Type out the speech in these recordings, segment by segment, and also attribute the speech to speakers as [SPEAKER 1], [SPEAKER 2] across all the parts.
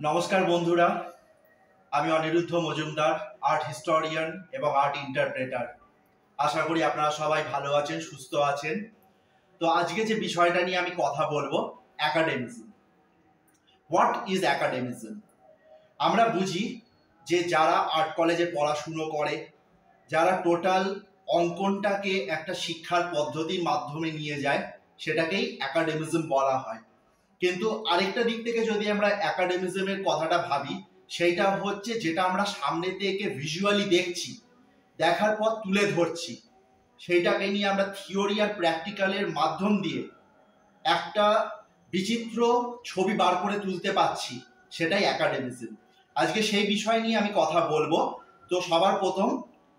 [SPEAKER 1] নমস্কার বন্ধুরা, আমি অনিরুদ্ধ মজুমদার, আর্ট হিস্টোরিয়ান এবং আর্ট ইন্টারপ্রেটার। আশা করি আপনারা সবাই ভালো আছেন, সুস্থ আছেন। তো আজকে যে বিষয়টা নিয়ে আমি কথা বলবো, অ্যাকাডেমিজম। What is অ্যাকাডেমিজম? আমরা বুঝি যে যারা আর্ট কলেজে পড়াশুনো করে, যারা টোটাল অঙ্কনটাকে একটা শিক্ষার পদ্ধতির মাধ্যমে নিয়ে যায়, সেটাকেই অ্যাকাডেমিজম বলা হয়। কিন্তু আরেকটা দিক থেকে যদি আমরা অ্যাকাডেমিজমের কথাটা ভাবি, সেইটা হচ্ছে যেটা আমরা সামনে থেকে ভিজুয়ালি দেখছি, দেখার পর তুলে ধরছি, সেইটাকে নিয়ে আমরা থিওরি আর প্র্যাকটিক্যালের মাধ্যম দিয়ে একটা বিচিত্র ছবি বার করে তুলতে পারছি, সেটাই অ্যাকাডেমিজম। আজকে সেই বিষয় নিয়ে আমি কথা বলবো। তো সবার প্রথম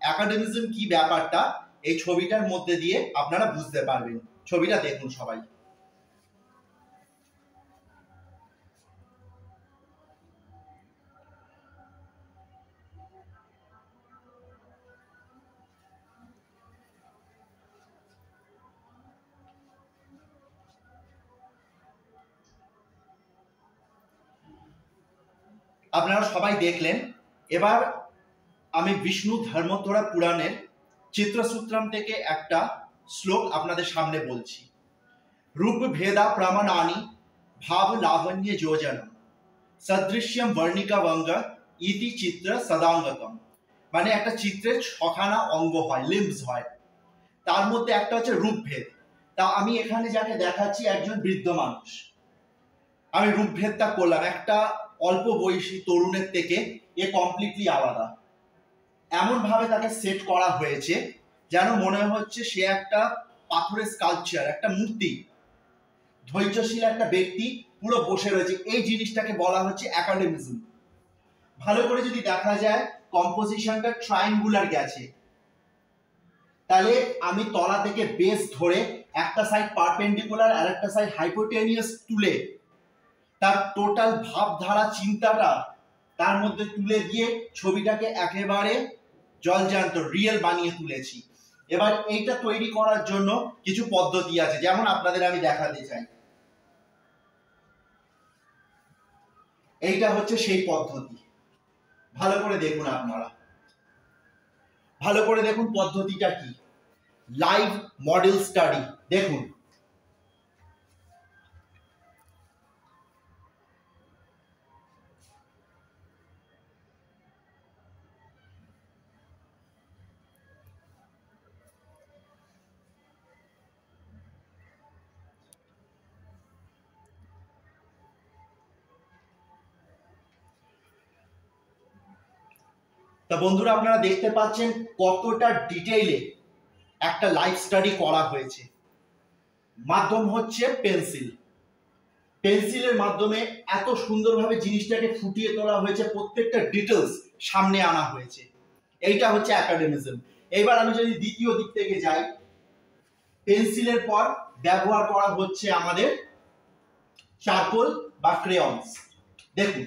[SPEAKER 1] অ্যাকাডেমিজম কি ব্যাপারটা এই ছবিটার মধ্যে দিয়ে আপনারা বুঝতে পারবেন। ছবিটা দেখুন সবাই। আপনারা সবাই দেখলেন। এবার আমি বিষ্ণু ধর্মোত্তরা পুরাণের চিত্রসূত্রম থেকে একটা শ্লোক আপনাদের সামনে বলছি। রূপ ভেদা প্রমাণানি ভাব লাবণ্য যোজনম সদৃশ্যম বর্ণিকা বঙ্গ ইতি চিত্র সদাঙ্গতম। মানে একটা চিত্রের ছখানা অঙ্গ হয়, লিম্বস হয়, তার মধ্যে একটা হচ্ছে রূপভেদ। তা আমি এখানে যাকে দেখাচ্ছি একজন বৃদ্ধ মানুষ, আমি রূপভেদটা করলাম। একটা অল্প বয়সী তরুণের থেকে এ কমপ্লিটলি আলাদা। এমন ভাবে তাকে সেট করা হয়েছে যেন মনে হচ্ছে সে একটা পাথরের স্কাল্পচার, একটা মূর্তি, ধৈর্যশীল একটা ব্যক্তি পুরো বসে রয়েছে। এই জিনিসটাকে বলা হচ্ছে অ্যাকাডেমিজম। ভালো করে যদি দেখা যায়, কম্পোজিশনটা ট্রায়াঙ্গুলার গেছে, তাহলে আমি তলা থেকে বেস ধরে একটা সাইড পারপেন্ডিকুলার আর একটা সাইড হাইপোটেনিয়াস তুলে তার টোটাল ভাবধারা, চিন্তাটা তার মধ্যে তুলে দিয়ে ছবিটাকে একেবারে জলজান্ত, রিয়েল বানিয়ে তুলেছি। এবার এইটা তৈরি করার জন্য কিছু পদ্ধতি আছে, যেমন আপনাদের আমি দেখাতে চাই। এইটা হচ্ছে সেই পদ্ধতি। ভালো করে দেখুন আপনারা, ভালো করে দেখুন পদ্ধতিটা কি। Live model study. দেখুন, তা বন্ধুরা আপনারা দেখতে পাচ্ছেন কতটা ডিটেইলে একটা লাইভ স্টাডি করা হয়েছে। মাধ্যম হচ্ছে পেন্সিল। পেন্সিলের মাধ্যমে এত সুন্দরভাবে জিনিসটাকে ফুটিয়ে তোলা হয়েছে, প্রত্যেকটা ডিটেলস সামনে আনা হয়েছে। এইটা হচ্ছে অ্যাকাডেমিজম। এবার আমি যদি দ্বিতীয় দিক থেকে যাই, পেন্সিলের পর ব্যবহার করা হচ্ছে আমাদের চারকোল বা ক্রেয়ন্স। দেখুন,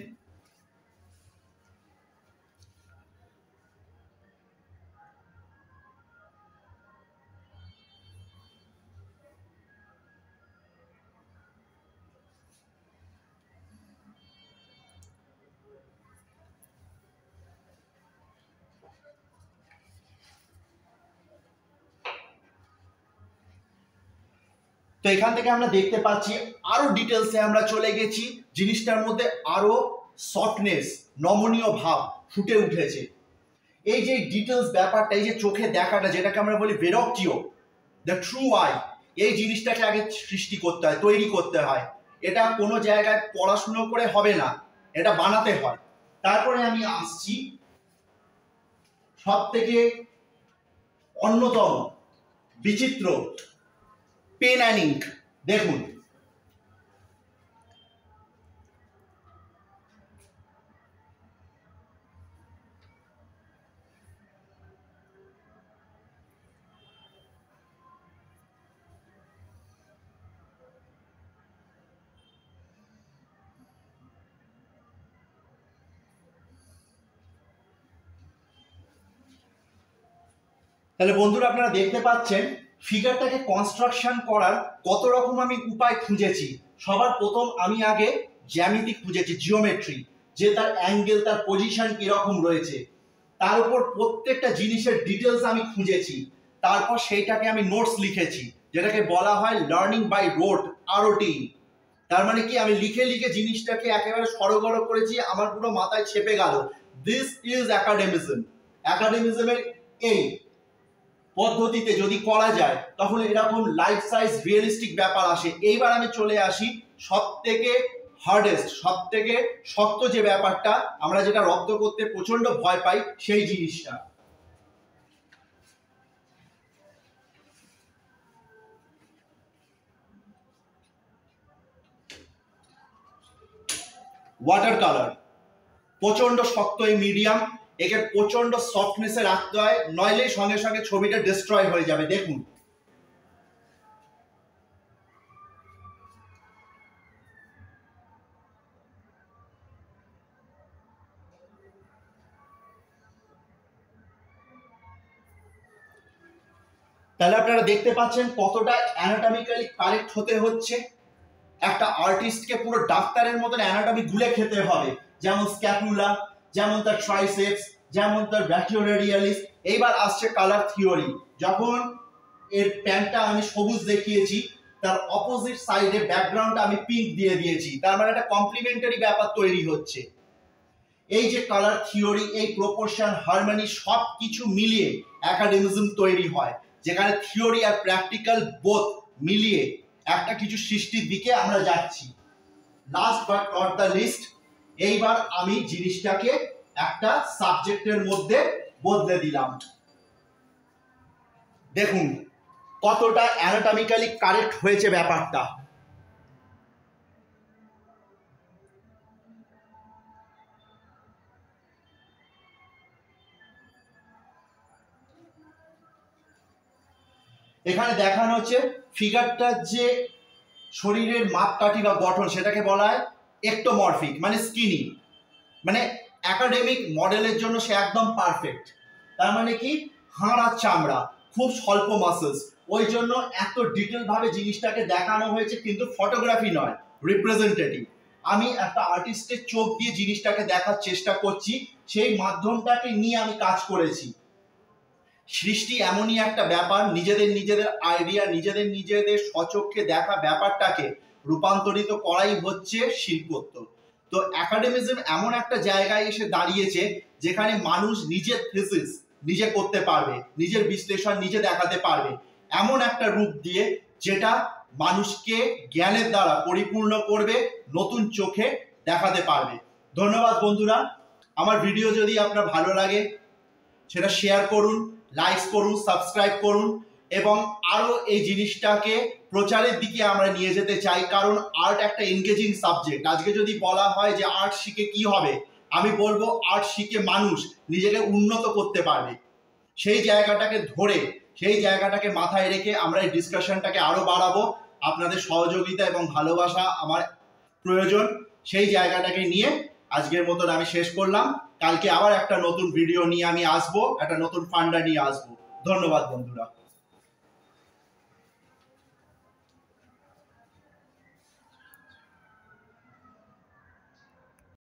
[SPEAKER 1] তো এখান থেকে আমরা দেখতে পাচ্ছি আরো ডিটেলসে আমরা চলে গেছি। জিনিসটার মধ্যে আরো সফটনেস, নমনীয় ভাব ফুটে উঠেছে। এই যে ডিটেলস ব্যাপারটা, এই যে চোখে দেখাটা, যেটাকে আমরা বলি ভেরক্টিও, দ্য ট্রু আই, এই জিনিসটাকে আগে সৃষ্টি করতে হয়, তৈরি করতে হয়। এটা কোনো জায়গায় পড়াশুনো করে হবে না, এটা বানাতে হয়। তারপরে আমি আসছি সব থেকে অন্যতম বিচিত্র, পেন অ্যান্ড ইঙ্ক। দেখুন, তাহলে বন্ধুরা আপনারা দেখতে পাচ্ছেন ফিগারটাকে কনস্ট্রাকশন করার কত রকম আমি উপায় খুঁজেছি। সবার প্রথম আমি আগে জ্যামিতি খুঁজেছি, জিওমেট্রি। যে তার অ্যাঙ্গেল, তার পজিশন কিরকম রয়েছে, তার উপর প্রত্যেকটা জিনিসের ডিটেলস আমি খুঁজেছি, তারপর সেইটাকে আমি নোটস লিখেছি, যেটাকে বলা হয় লার্নিং বাই রোট, আরওটি। তার মানে কি, আমি লিখে লিখে জিনিসটাকে একেবারে সরগর করেছি, আমার পুরো মাথায় ছেপে গেল। This is একাডেমিজম। একাডেমিজমের এই পদ্ধতিতে যদি করা যায় তখন এরকম লাইফ সাইজ রিয়েলিস্টিক ব্যাপার আসে। এইবার আমি চলে আসি সব থেকে হার্ডেস্ট, সব থেকে শক্ত যে ব্যাপারটা, আমরা যেটা রপ্ত করতে প্রচন্ড ভয় পাই, সেই জিনিসটা। ওয়াটার কালার প্রচন্ড শক্ত এই মিডিয়াম, একে প্রচন্ড সফটনেসে রাখতে হয়, নইলে সঙ্গে সঙ্গে ছবিটা ডিস্ট্রয় হয়ে যাবে। দেখুন, তাহলে আপনারা দেখতে পাচ্ছেন কতটা অ্যানাটমিক্যালি কারেক্ট হতে হচ্ছে। একটা আর্টিস্টকে পুরো ডাক্তারের মতন অ্যানাটমি গুলে খেতে হবে, যেমন স্ক্যাপুলা, যেমন তার ট্রাইসেপস, যেমন তার ব্র্যাকিওরেডিয়ালিস। এইবার আসছে কালার থিওরি। যখন এর প্যান্টটা আমি সবুজ দেখিয়েছি, তার অপোজিট সাইডে ব্যাকগ্রাউন্ডটা আমি পিঙ্ক দিয়ে দিয়েছি, তার মানে একটা কমপ্লিমেন্টারি ব্যাপার তৈরি হচ্ছে। এই যে কালার থিওরি, এই প্রপোর্শন, হারমোনি সব কিছু মিলিয়ে একাডেমিজম তৈরি হয়, যেখানে থিওরি আর প্র্যাকটিক্যাল বোথ মিলিয়ে একটা কিছু সৃষ্টির দিকে আমরা যাচ্ছি। Last but not the least, এইবার আমি জিনিসটাকে একটা সাবজেক্টের মধ্যে বদলে দিলাম। দেখুন কতটা অ্যানাটমিক্যালি কারেক্ট হয়েছে ব্যাপারটা। এখানে দেখানো হচ্ছে ফিগারটার যে শরীরের মাপকাঠি বা গঠন, সেটাকে বলা হয় একটোমরফিক, মানে স্কিনি, মানে একাডেমিক মডেলের জন্য সে একদম পারফেক্ট। তার মানে কি, হাড় আর চামড়া, খুব স্বল্প মাসেলস, ওই জন্য এত ডিটেল ভাবে জিনিসটাকে দেখানো হয়েছে, কিন্তু ফটোগ্রাফি নয়, রিপ্রেজেন্টেটিভ। আমি একটা আর্টিস্টের চোখ দিয়ে জিনিসটাকে দেখার চেষ্টা করছি, সেই মাধ্যমটাকে নিয়ে আমি কাজ করেছি। সৃষ্টি এমনই একটা ব্যাপার, নিজেদের নিজেদের আইডিয়া, নিজেদের নিজেদের স্বচক্ষে দেখা ব্যাপারটাকে রূপান্তরিত করাই হচ্ছে শিল্পত্ব। তো একাডেমিজম এমন একটা জায়গায় এসে দাঁড়িয়েছে যেখানে মানুষ নিজের থিসিস নিজে করতে পারবে, নিজের বিশ্লেষণ নিজে দেখাতে পারবে, এমন একটা রূপ দিয়ে যেটা মানুষকে জ্ঞানের দ্বারা পরিপূর্ণ করবে, নতুন চোখে দেখাতে পারবে। ধন্যবাদ বন্ধুরা। আমার ভিডিও যদি আপনার ভালো লাগে সেটা শেয়ার করুন, লাইক করুন, সাবস্ক্রাইব করুন, এবং আরো এই জিনিসটাকে প্রচারের দিকে আমরা নিয়ে যেতে চাই, কারণ আর্ট একটা এনগেজিং সাবজেক্ট। আজকে যদি বলা হয় যে আর্ট শিখে কি হবে, আমি বলবো আর্ট শিখে মানুষ নিজেকে উন্নত করতে পারবে। সেই জায়গাটাকে ধরে, সেই জায়গাটাকে মাথায় রেখে আমরা এই ডিসকাশনটাকে আরো বাড়াবো। আপনাদের সহযোগিতা এবং ভালোবাসা আমার প্রয়োজন। সেই জায়গাটাকে নিয়ে আজকের মতন আমি শেষ করলাম। কালকে আবার একটা নতুন ভিডিও নিয়ে আমি আসবো, একটা নতুন ফান্ডা নিয়ে আসবো। ধন্যবাদ বন্ধুরা।